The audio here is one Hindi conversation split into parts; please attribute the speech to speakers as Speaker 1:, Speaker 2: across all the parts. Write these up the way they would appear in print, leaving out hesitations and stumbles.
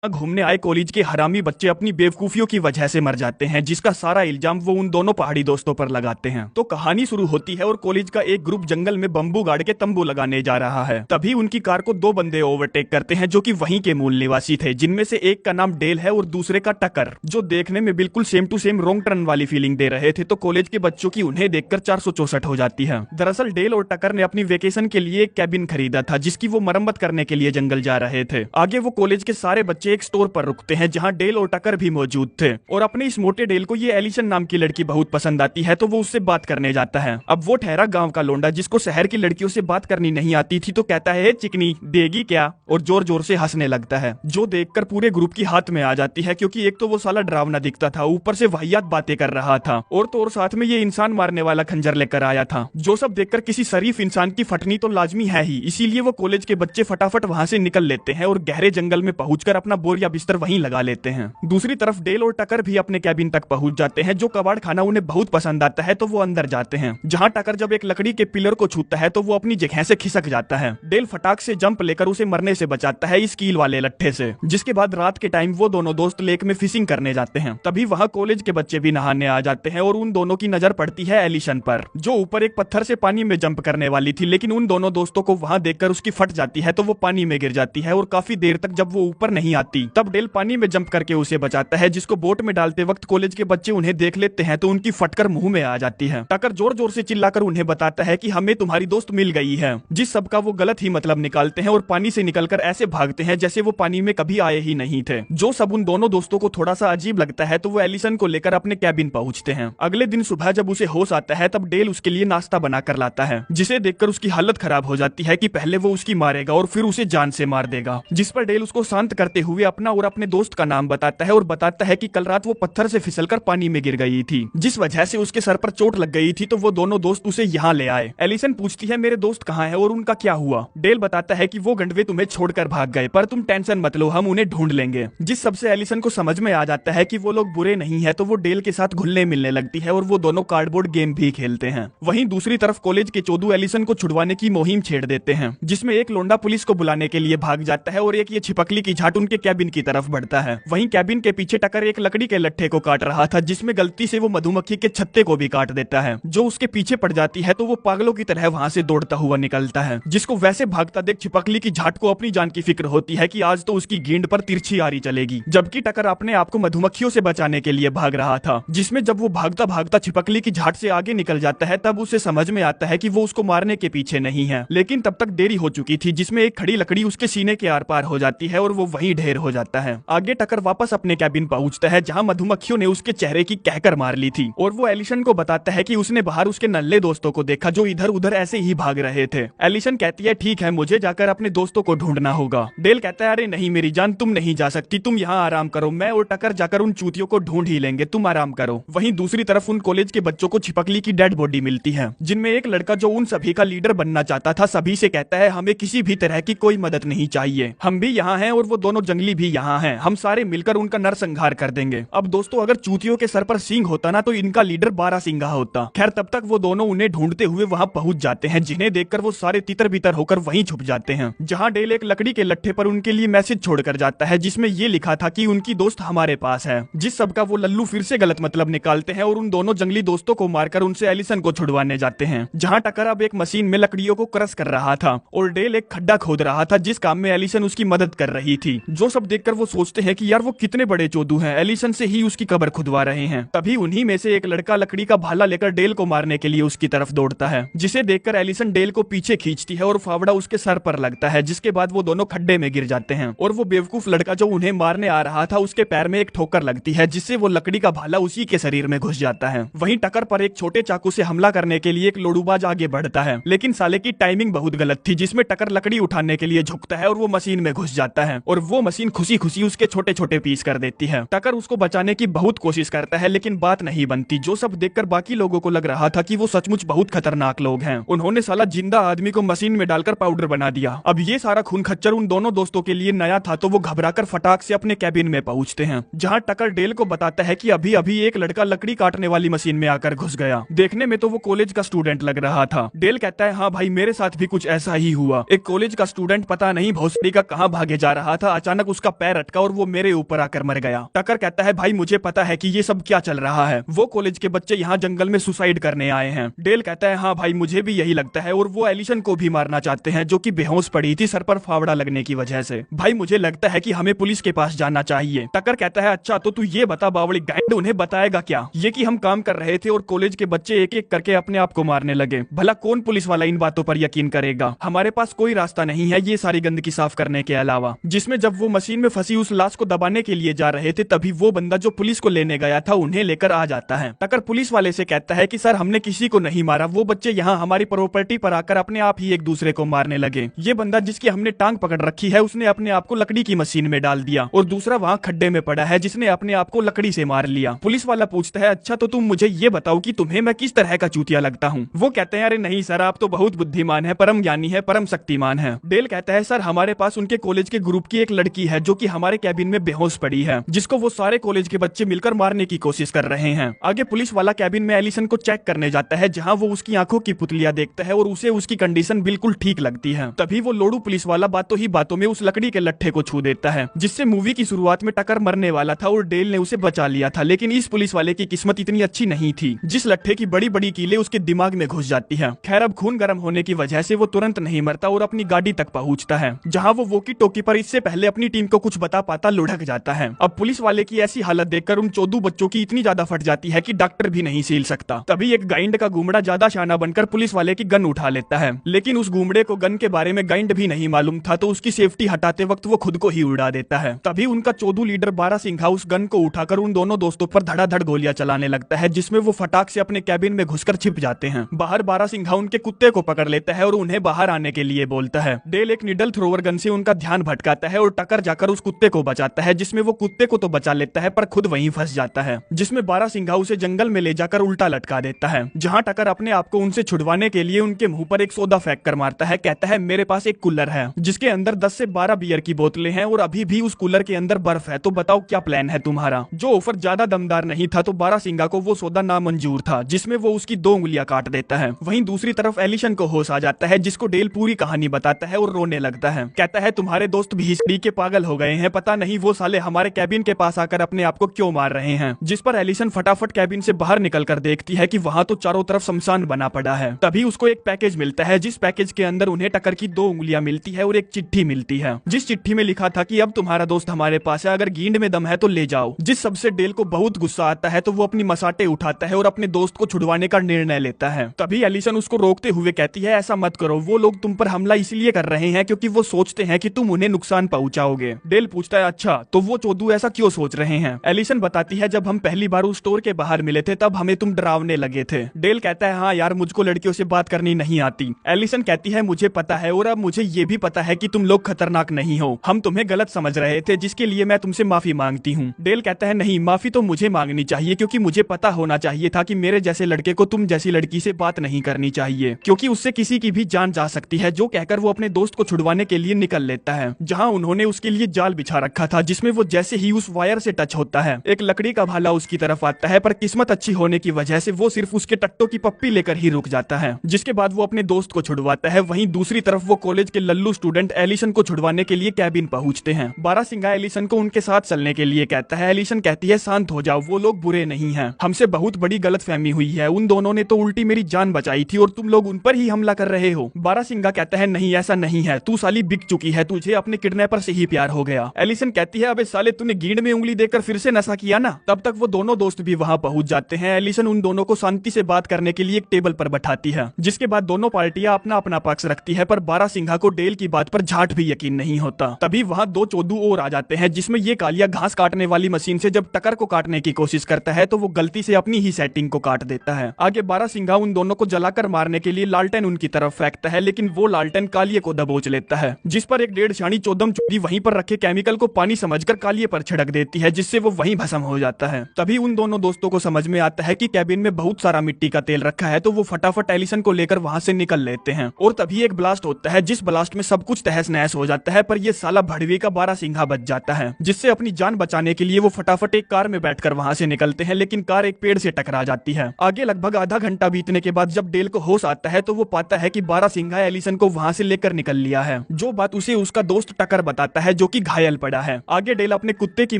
Speaker 1: घूमने आए कॉलेज के हरामी बच्चे अपनी बेवकूफियों की वजह से मर जाते हैं, जिसका सारा इल्जाम वो उन दोनों पहाड़ी दोस्तों पर लगाते हैं। तो कहानी शुरू होती है और कॉलेज का एक ग्रुप जंगल में बंबू गाड़ के तंबू लगाने जा रहा है। तभी उनकी कार को दो बंदे ओवरटेक करते हैं जो कि वहीं के मूल निवासी थे, जिनमें से एक का नाम डेल है और दूसरे का टकर, जो देखने में बिल्कुल same to same wrong turn वाली फीलिंग दे रहे थे। तो कॉलेज के बच्चों की उन्हें देखकर 464 हो जाती है। दरअसल डेल और टकर ने अपनी वेकेशन के लिए एक कैबिन खरीदा था, जिसकी वो मरम्मत करने के लिए जंगल जा रहे थे। आगे वो कॉलेज के सारे बच्चे एक स्टोर पर रुकते हैं जहां डेल और टकर भी मौजूद थे, और अपने इस मोटे डेल को ये एलिसन नाम की लड़की बहुत पसंद आती है, तो वो उससे बात करने जाता है। अब वो ठहरा गांव का लोंडा जिसको शहर की लड़कियों से बात करनी नहीं आती थी, तो कहता है चिकनी देगी क्या, और जोर जोर से हंसने लगता है, जो देखकर पूरे ग्रुप की हाथ में आ जाती है, क्योंकि एक तो वो साला डरावना दिखता था, ऊपर से वाहियात बातें कर रहा था, और तो और साथ में ये इंसान मारने वाला खंजर लेकर आया था, जो सब देखकर किसी शरीफ इंसान की फटनी तो लाजमी है ही। इसीलिए वो कॉलेज के बच्चे फटाफट वहां से निकल लेते हैं और गहरे जंगल में पहुंचकर अपना बोरिया बिस्तर वहीं लगा लेते हैं। दूसरी तरफ डेल और टकर भी अपने कैबिन तक पहुंच जाते हैं, जो कबाड़ खाना उन्हें बहुत पसंद आता है, तो वो अंदर जाते हैं। जहां टकर जब एक लकड़ी के पिलर को छूता है तो वो अपनी जगह से खिसक जाता है। डेल फटाक से जंप लेकर उसे मरने से बचाता है इस कील वाले लट्ठे से, जिसके बाद रात के टाइम वो दोनों दोस्त लेक में फिशिंग करने जाते हैं। तभी वहां कॉलेज के बच्चे भी नहाने आ जाते हैं और उन दोनों की नजर पड़ती है एलिशन पर, जो ऊपर एक पत्थर से पानी में जंप करने वाली थी, लेकिन उन दोनों दोस्तों को वहां देखकर उसकी फट जाती है, तो वो पानी में गिर जाती है। और काफी देर तक जब वो ऊपर नहीं आती, तब डेल पानी में जंप करके उसे बचाता है, जिसको बोट में डालते वक्त कॉलेज के बच्चे उन्हें देख लेते हैं तो उनकी फटकर मुंह में आ जाती है। टकर जोर जोर से चिल्लाकर उन्हें बताता है कि हमें तुम्हारी दोस्त मिल गई है, जिस सब का वो गलत ही मतलब निकालते हैं और पानी से निकलकर ऐसे भागते हैं जैसे वो पानी में कभी आए ही नहीं थे। जो सब उन दोनों दोस्तों को थोड़ा सा अजीब लगता है, तो वो एलिसन को लेकर अपने कैबिन पहुंचते हैं। अगले दिन सुबह जब उसे होश आता है, तब डेल उसके लिए नाश्ता बना कर लाता है, जिसे देखकर उसकी हालत खराब हो जाती है कि पहले वो उसकी मारेगा और फिर उसे जान से मार देगा। जिस पर डेल उसको शांत करते हुए अपना और अपने दोस्त का नाम बताता है और बताता है कि कल रात वो पत्थर से फिसलकर पानी में गिर गई थी, जिस वजह से उसके सर पर चोट लग गई थी, तो वो दोनों दोस्त उसे यहाँ ले आए। एलिसन पूछती है मेरे दोस्त कहाँ है और उनका क्या हुआ। डेल बताता है कि वो गंडवे तुम्हें छोड़कर भाग गए, पर तुम टेंशन मत लो, हम उन्हें ढूंढ लेंगे। जिस सबसे एलिसन को समझ में आ जाता है कि वो लोग बुरे नहीं है, तो वो डेल के साथ घुलने मिलने लगती है और वो दोनों कार्डबोर्ड गेम भी खेलते हैं। वहीं दूसरी तरफ कॉलेज के चोदू एलिसन को छुड़वाने की मुहिम छेड़ देते हैं, जिसमें एक लोंडा पुलिस को बुलाने के लिए भाग जाता है और एक ये छिपकली की झाट उनके कैबिन की तरफ बढ़ता है। वहीं कैबिन के पीछे टकर एक लकड़ी के लट्ठे को काट रहा था, जिसमें गलती से वो मधुमक्खी के छत्ते को भी काट देता है, जो उसके पीछे पड़ जाती है, तो वो पागलों की तरह वहां से दौड़ता हुआ निकलता है, जिसको वैसे भागता देख छिपकली की झाट को अपनी जान की फिक्र होती है कि आज तो उसकी गेंद पर तिरछी आरी चलेगी, जबकि टकर अपने आप को मधुमक्खियों से बचाने के लिए भाग रहा था। जिसमें जब वो भागता भागता छिपकली की झाट से आगे निकल जाता है, तब उसे समझ में आता है कि वो उसको मारने के पीछे नहीं है, लेकिन तब तक देरी हो चुकी थी, जिसमें एक खड़ी लकड़ी उसके सीने के आर पार हो जाती है और वो वहीं ढेर हो जाता है। आगे टकर वापस अपने कैबिन पहुंचता है, जहां मधुमक्खियों ने उसके चेहरे की कहकर मार ली थी, और वो एलिसन को बताता है कि उसने बाहर उसके नल्ले दोस्तों को देखा जो इधर उधर ऐसे ही भाग रहे थे। एलिसन कहती है ठीक है, मुझे जाकर अपने दोस्तों को ढूंढना होगा। डेल कहता है अरे नहीं मेरी जान, तुम नहीं जा सकती, तुम यहाँ आराम करो, मैं और टकर जाकर उन चूतियों को ढूंढ ही लेंगे, तुम आराम करो। वहीं दूसरी तरफ उन कॉलेज के बच्चों को छिपकली की डेड बॉडी मिलती है, जिनमें एक लड़का जो उन सभी का लीडर बनना चाहता था, सभी से कहता है हमें किसी भी तरह की कोई मदद नहीं चाहिए, हम भी यहाँ हैं और वो दोनों जंगली भी यहाँ हैं, हम सारे मिलकर उनका नरसंहार कर देंगे। अब दोस्तों अगर चूतियों के सर पर सींग होता ना, तो इनका लीडर 12 सिंगा होता। खैर तब तक वो दोनों उन्हें ढूंढते हुए वहां पहुंच जाते हैं, जिन्हें देखकर वो सारे तितर बितर होकर वहीं छुप जाते हैं। जहां डेल एक लकड़ी के लट्ठे पर उनके लिए मैसेज छोड़कर जाता है, जिसमें ये लिखा था कि उनकी दोस्त हमारे पास है। जिस सबका वो लल्लू फिर से गलत मतलब निकालते हैं और उन दोनों जंगली दोस्तों को मारकर उनसे एलिसन को छुड़वाने जाते हैं। जहां टकर अब एक मशीन में लकड़ियों को क्रश कर रहा था और डेल एक खड्डा खोद रहा था, जिस काम में एलिसन उसकी मदद कर रही थी। जो सब देखकर वो सोचते हैं कि यार वो कितने बड़े चोदू हैं, एलिसन से ही उसकी कब्र खुदवा रहे हैं। तभी उन्हीं में से एक लड़का लकड़ी का भाला लेकर डेल को मारने के लिए उसकी तरफ दौड़ता है, जिसे देखकर एलिसन डेल को पीछे खींचती है और फावड़ा उसके सर पर लगता है, जिसके बाद वो दोनों खड्डे में गिर जाते हैं और वो बेवकूफ लड़का जो उन्हें मारने आ रहा था, उसके पैर में एक ठोकर लगती है, जिससे वो लकड़ी का भाला उसी के शरीर में घुस जाता है। वहीं टकर पर एक छोटे चाकू से हमला करने के लिए एक लोडूबाज आगे बढ़ता है, लेकिन साले की टाइमिंग बहुत गलत थी, जिसमें टकर लकड़ी उठाने के लिए झुकता है और वो मशीन में घुस जाता है और वो मशीन खुशी खुशी उसके छोटे छोटे पीस कर देती है। टकर उसको बचाने की बहुत कोशिश करता है, लेकिन बात नहीं बनती। जो सब देखकर बाकी लोगों को लग रहा था कि वो सचमुच बहुत खतरनाक लोग हैं। उन्होंने साला जिंदा आदमी को मशीन में डालकर पाउडर बना दिया। अब ये सारा खून खच्चर उन दोनों दोस्तों के लिए नया था, तो वो घबराकर फटाक से अपने कैबिन में पहुंचते हैं, जहां टकर डेल को बताता है कि अभी अभी एक लड़का लकड़ी काटने वाली मशीन में आकर घुस गया। देखने में तो वो कॉलेज का स्टूडेंट लग रहा था। डेल कहता है हाँ भाई मेरे साथ भी कुछ ऐसा ही हुआ। एक कॉलेज का स्टूडेंट पता नहीं भोसड़ी का कहाँ भागे जा रहा था, अचानक उसका पैर अटका और वो मेरे ऊपर आकर मर गया। टकर कहता है भाई मुझे पता है कि ये सब क्या चल रहा है, वो कॉलेज के बच्चे यहाँ जंगल में सुसाइड करने आए हैं। डेल कहता है हाँ भाई मुझे भी यही लगता है और वो एलिसन को भी मारना चाहते हैं जो कि बेहोश पड़ी थी सर पर फावड़ा लगने की वजह से। भाई मुझे लगता है कि हमें पुलिस के पास जाना चाहिए। टकर कहता है अच्छा तो तू ये बता बावड़ी गाइड उन्हें बताएगा क्या ये कि हम काम कर रहे थे और कॉलेज के बच्चे एक एक करके अपने आप को मारने लगे। भला कौन पुलिस वाला इन बातों पर यकीन करेगा। हमारे पास कोई रास्ता नहीं है ये सारी गंदगी साफ करने के अलावा। जिसमें जब वो मशीन में फंसी उस लाश को दबाने के लिए जा रहे थे तभी वो बंदा जो पुलिस को लेने गया था उन्हें लेकर आ जाता है। टकर पुलिस वाले से कहता है कि सर हमने किसी को नहीं मारा, वो बच्चे यहाँ हमारी प्रॉपर्टी पर आकर अपने आप ही एक दूसरे को मारने लगे। ये बंदा जिसकी हमने टांग पकड़ रखी है उसने अपने आप को लकड़ी की मशीन में डाल दिया और दूसरा वहाँ खड्डे में पड़ा है जिसने अपने आप को लकड़ी से मार लिया। पुलिस वाला पूछता है अच्छा तो तुम मुझे ये बताओ कि तुम्हें मैं किस तरह का चूतिया लगता हूँ। वो कहते हैं अरे नहीं सर आप तो बहुत बुद्धिमान है, परम ज्ञानी है, परम शक्तिमान है। डेल कहता है सर हमारे पास उनके कॉलेज के ग्रुप की एक लड़की है जो कि हमारे कैबिन में बेहोश पड़ी है जिसको वो सारे कॉलेज के बच्चे मिलकर मारने की कोशिश कर रहे हैं। आगे पुलिस वाला कैबिन में एलिसन को चेक करने जाता है जहाँ वो उसकी आंखों की पुतलियां देखता है और उसे उसकी कंडीशन बिल्कुल ठीक लगती है। तभी वो लोडू पुलिस वाला बातों ही बातों में उस लकड़ी के लट्ठे को छू देता है जिससे मूवी की शुरुआत में टकर मरने वाला था और डेल ने उसे बचा लिया था। लेकिन इस पुलिस वाले की किस्मत इतनी अच्छी नहीं थी, जिस लट्ठे की बड़ी बड़ी कीलें उसके दिमाग में घुस जाती है। खैर अब खून गर्म होने की वजह से वो तुरंत नहीं मरता और अपनी गाड़ी तक पहुंचता है जहां वो वोकी टोकी पर इससे पहले अपनी टीम को कुछ बता पाता लुढ़क जाता है। अब पुलिस वाले की ऐसी हालत देखकर उन 14 बच्चों की इतनी ज्यादा फट जाती है कि डॉक्टर भी नहीं सील सकता। तभी एक गाइंड का गुमड़ा ज्यादा शाना बनकर पुलिस वाले की गन उठा लेता है, लेकिन उस गुमड़े को गन के बारे में गाइंड भी नहीं मालूम था तो उसकी सेफ्टी हटाते वक्त वो खुद को ही उड़ा देता है। तभी उनका चोदू लीडर बारासिंघा उस गन को उठाकर उन दोनों दोस्तों पर धड़ाधड़ गोलियां चलाने लगता है जिसमें वो फटाक से अपने कैबिन में घुसकर छिप जाते हैं। बाहर बारासिंघा उनके कुत्ते को पकड़ लेता है और उन्हें बाहर आने के लिए बोलता है। डेल एक निडल थ्रोवर गन से उनका ध्यान भटकाता है और टकर जाकर उस कुत्ते को बचाता है जिसमें वो कुत्ते को तो बचा लेता है पर खुद वहीं फंस जाता है, जिसमें बारासिंघा उसे जंगल में ले जाकर उल्टा लटका देता है जहां टकर अपने आप को उनसे छुड़वाने के लिए उनके मुंह पर एक सोदा फेंक कर मारता है। कहता है मेरे पास एक कूलर है जिसके अंदर 10 से 12 बियर की बोतलें हैं और अभी भी उस कूलर के अंदर बर्फ है, तो बताओ क्या प्लान है तुम्हारा। जो ऑफर ज्यादा दमदार नहीं था तो बारासिंघा को वो सौदा नामंजूर था जिसमें वो उसकी 2 उंगलियां काट देता है। वहीं दूसरी तरफ एलिशन को होश आ जाता है जिसको डेल पूरी कहानी बताता है और रोने लगता है। कहता है तुम्हारे दोस्त भी हिस्ट्री के पागल हो गए हैं, पता नहीं वो साले हमारे कैबिन के पास आकर अपने आप को क्यों मार रहे हैं। जिस पर एलिशन फटाफट कैबिन से बाहर निकलकर देखती है कि वहाँ तो चारों तरफ शमशान बना पड़ा है। तभी उसको एक पैकेज मिलता है जिस पैकेज के अंदर उन्हें टकर की 2 उंगलियां मिलती है और एक चिट्ठी मिलती है जिस चिट्ठी में लिखा था कि अब तुम्हारा दोस्त हमारे पास है, अगर गींड में दम है तो ले जाओ। जिस सबसे डेल को बहुत गुस्सा आता है तो वो अपनी मसाटे उठाता है और अपने दोस्त को छुड़वाने का निर्णय लेता है। तभी एलिसन उसको रोकते हुए कहती है ऐसा मत करो, वो लोग तुम पर हमला इसलिए कर रहे हैं क्योंकि वो सोचते हैं कि तुम उन्हें नुकसान पहुंचाओगे। डेल पूछता है अच्छा तो वो चोदू ऐसा क्यों सोच रहे हैं। एलिसन बताती है जब हम पहली बार उस स्टोर के बाहर मिले थे तब हमें तुम डरावने लगे थे। डेल कहता है हाँ यार मुझको लड़कियों से बात करनी नहीं आती। एलिसन कहती है मुझे पता है और अब मुझे ये भी पता है कि तुम लोग खतरनाक नहीं हो, हम तुम्हें गलत समझ रहे थे जिसके लिए मैं तुमसे माफी मांगती हूँ। डेल कहता है नहीं माफी तो मुझे मांगनी चाहिए क्योंकि मुझे पता होना चाहिए था कि मेरे जैसे लड़के को तुम जैसी लड़की से बात नहीं करनी चाहिए क्योंकि उससे किसी की भी जान जा सकती है। जो कहकर वो अपने दोस्त को छुड़वाने के लिए निकल लेता है जहाँ उन्होंने उसके लिए जाल बिछा रखा था जिसमें वो जैसे ही उस वायर से टच होता है एक लकड़ी का भाला उसकी तरफ आता है, पर किस्मत अच्छी होने की वजह से वो सिर्फ उसके टट्टों की पप्पी लेकर ही रुक जाता है जिसके बाद वो अपने दोस्त को छुड़वाता है। वहीं दूसरी तरफ वो कॉलेज के लल्लू स्टूडेंट एलिसन को छुड़वाने के लिए कैबिन पहुंचते हैं। बारासिंघा एलिसन को उनके साथ चलने के लिए कहता है। एलिसन कहती है शांत हो जाओ, वो लोग बुरे नहीं हैं, हमसे बहुत बड़ी गलतफहमी हुई है, उन दोनों ने तो उल्टी मेरी जान बचाई थी और तुम लोग उन पर ही हमला कर रहे हो। बारासिंघा कहता है नहीं ऐसा नहीं है, तू साली बिक चुकी है, तुझे अपने किडनैपर से ही प्यार हो गया। एलिसन कहती है अबे साले तूने गींड में उंगली देकर फिर से नशा किया ना। तब तक वो दोनों दोस्त भी वहाँ पहुंच जाते हैं। एलिसन उन दोनों को शांति से बात करने के लिए एक टेबल पर बैठाती है जिसके बाद दोनों पार्टियां अपना अपना पक्ष रखती है, पर बारासिंघा को डेल की बात पर झाट भी यकीन नहीं होता। तभी वहाँ 2 चोदू और आ जाते हैं जिसमें ये कालिया घास काटने वाली मशीन से जब टकर को काटने की कोशिश करता है तो वो गलती से अपनी ही सेटिंग को काट देता है। आगे बारासिंघा उन दोनों को जलाकर मारने के लिए लालटेन उनकी तरफ फेंकता है लेकिन वो लालटेन कालिये को दबोच लेता है जिस पर एक 1.5 शानी चौदम चोरी वहीं पर रखे केमिकल को पानी समझकर कालिये पर छिड़क देती है जिससे वो वहीं भस्म हो जाता है। तभी उन दोनों दोस्तों को समझ में आता है कि कैबिन में बहुत सारा मिट्टी का तेल रखा है तो वो फटाफट एलिसन को लेकर वहां से निकल लेते हैं और तभी एक ब्लास्ट होता है जिस ब्लास्ट में सब कुछ तहस नहस हो जाता है, पर ये साला भड़वी का बारासिंघा बच जाता है जिससे अपनी जान बचाने के लिए वो फटाफट एक कार में बैठकर वहां से निकलते हैं लेकिन कार एक पेड़ से टकरा जाती है। आगे लगभग आधा घंटा बीतने के बाद जब डेल को होश आता है तो वो पाता है कि बारासिंघा एलिसन को वहां से लेकर निकल लिया है, जो बात उसे उसका दोस्त टकर बताता है जो कि घायल पड़ा है। आगे डेल अपने कुत्ते की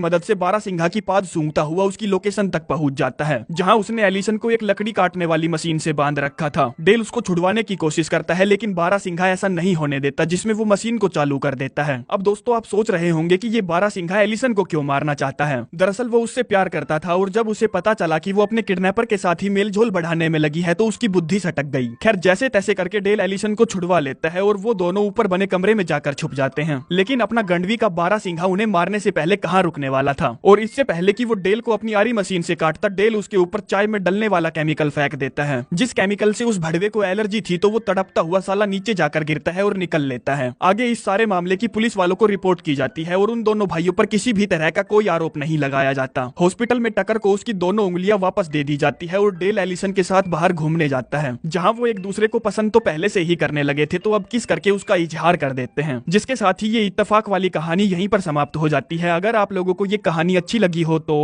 Speaker 1: मदद से बारहसिंघा की पाद सूंघता हुआ उसकी लोकेशन तक पहुंच जाता है, जहां उसने एलिसन को एक लकड़ी काटने वाली मशीन से बांध रखा था। डेल उसको छुड़वाने की कोशिश करता है, लेकिन बारहसिंघा ऐसा नहीं होने देता, जिसमें वो मशीन को चालू कर देता है। अब दोस्तों आप सोच रहे होंगे कि ये बारहसिंघा एलिसन को क्यों मारना चाहता है। दरअसल वो उससे प्यार करता था, और जब उसे पता चला कि वो अपने किडनैपर के साथ ही मेलझोल बढ़ाने में लगी है तो उसकी बुद्धि सटक गई। खैर जैसे तैसे करके डेल एलिसन को छुड़वा लेता है और वो दोनों ऊपर बने कमरे में जाकर छुप जाते हैं। लेकिन अपना गंडवी का बारहसिंघा उन्हें मारने से पहले कहां रुकने वाला था, और इससे पहले कि वो डेल को अपनी आरी मशीन से काटता, डेल उसके ऊपर चाय में डलने वाला केमिकल फेंक देता है, जिस केमिकल से उस भड़वे को एलर्जी थी। तो वो तड़पता हुआ साला नीचे जाकर गिरता है और निकल लेता है। आगे इस सारे मामले की पुलिस वालों को रिपोर्ट की जाती है और उन दोनों भाइयों पर किसी भी तरह का कोई आरोप नहीं लगाया जाता। हॉस्पिटल में टकर को उसकी दोनों उंगलियां वापस दे दी जाती है और डेल एलिसन के साथ बाहर घूमने जाता है, जहां वो एक दूसरे को पसंद तो पहले से ही करने लगे थे, तो अब किस करके उसका इजहार कर देते हैं। जिसके साथ ही ये इत्तेफाक वाली कहानी यहीं पर समाप्त हो जाती है। अगर आप लोगों को ये कहानी अच्छी लगी हो तो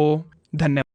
Speaker 1: धन्यवाद।